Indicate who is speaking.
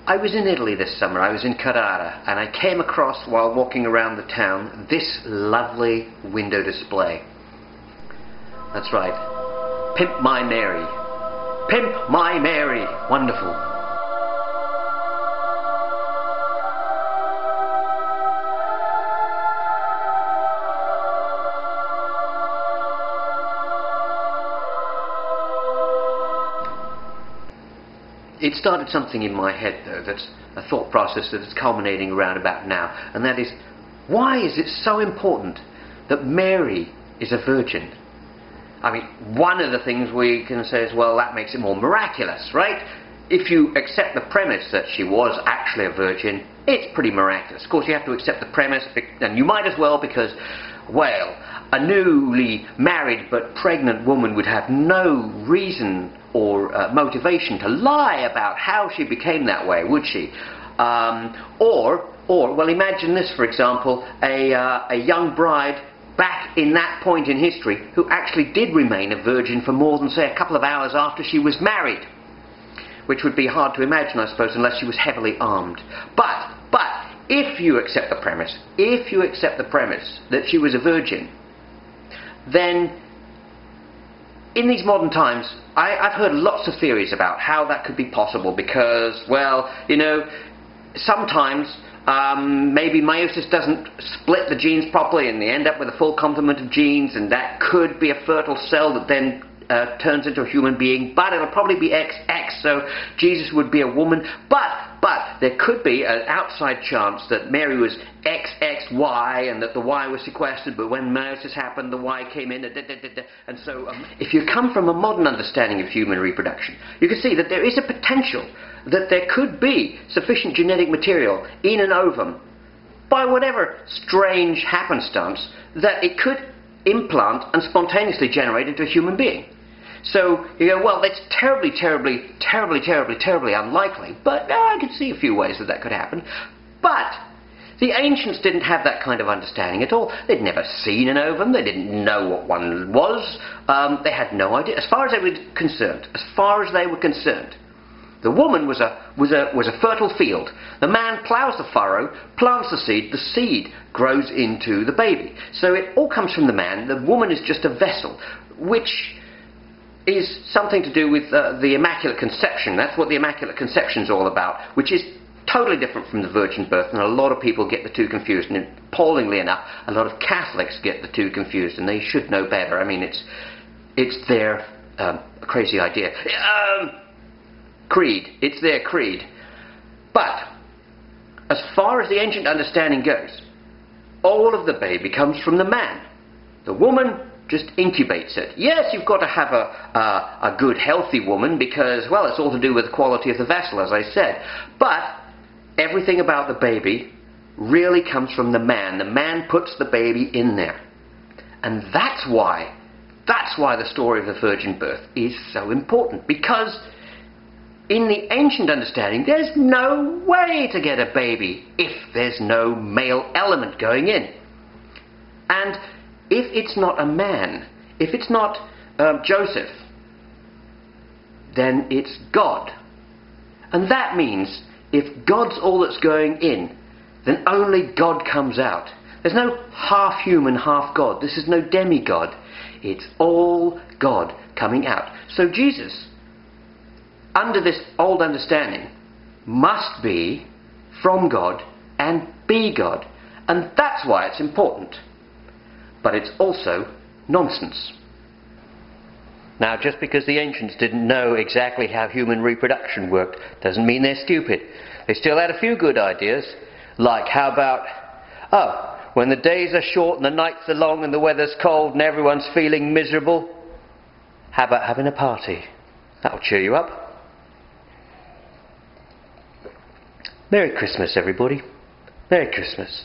Speaker 1: I was in Italy this summer. I was in Carrara, and I came across, while walking around the town, this lovely window display. That's right. Pimp My Mary. Pimp My Mary. Wonderful. It started something in my head, though, that's a thought process that is culminating around about now, and that is, why is it so important that Mary is a virgin? I mean, one of the things we can say is, well, that makes it more miraculous, right? If you accept the premise that she was actually a virgin, it's pretty miraculous. Of course, you have to accept the premise, and you might as well, because, well, a newly married but pregnant woman would have no reason or motivation to lie about how she became that way, would she? Or, well, imagine this, for example, a young bride back in that point in history who actually did remain a virgin for more than, say, a couple of hours after she was married, which would be hard to imagine, I suppose, unless she was heavily armed. But if you accept the premise, that she was a virgin, then in these modern times, I've heard lots of theories about how that could be possible, because, well, you know, sometimes maybe meiosis doesn't split the genes properly and they end up with a full complement of genes, and that could be a fertile cell that then turns into a human being, but it'll probably be XX, so Jesus would be a woman. But there could be an outside chance that Mary was XXY and that the Y was sequestered, but when meiosis happened, the Y came in, and so if you come from a modern understanding of human reproduction, you can see that there is a potential that there could be sufficient genetic material in an ovum, by whatever strange happenstance, that it could implant and spontaneously generate into a human being. So you go, well, that's terribly unlikely, but I can see a few ways that that could happen. But the ancients didn't have that kind of understanding at all. They'd never seen an ovum. They didn't know what one was. They had no idea. As far as they were concerned, the woman was a fertile field. The man ploughs the furrow, plants the seed grows into the baby. So it all comes from the man. The woman is just a vessel, which is something to do with the Immaculate Conception. That's what the Immaculate Conception is all about, which is totally different from the virgin birth, and a lot of people get the two confused, and appallingly enough, a lot of Catholics get the two confused, and they should know better. I mean, it's their crazy idea. Creed. It's their creed. But as far as the ancient understanding goes, all of the baby comes from the man. The woman just incubates it. Yes, you've got to have a good, healthy woman, because, well, it's all to do with the quality of the vessel, as I said. But everything about the baby really comes from the man. The man puts the baby in there. And that's why the story of the virgin birth is so important, because in the ancient understanding, there's no way to get a baby if there's no male element going in. And if it's not a man, if it's not Joseph, then it's God. And that means if God's all that's going in, then only God comes out. There's no half human, half God. This is no demigod. It's all God coming out. So Jesus, under this old understanding, must be from God and be God. And that's why it's important. But it's also nonsense. Now, just because the ancients didn't know exactly how human reproduction worked doesn't mean they're stupid. They still had a few good ideas, like how about, when the days are short and the nights are long and the weather's cold and everyone's feeling miserable, how about having a party? That'll cheer you up. Merry Christmas, everybody. Merry Christmas.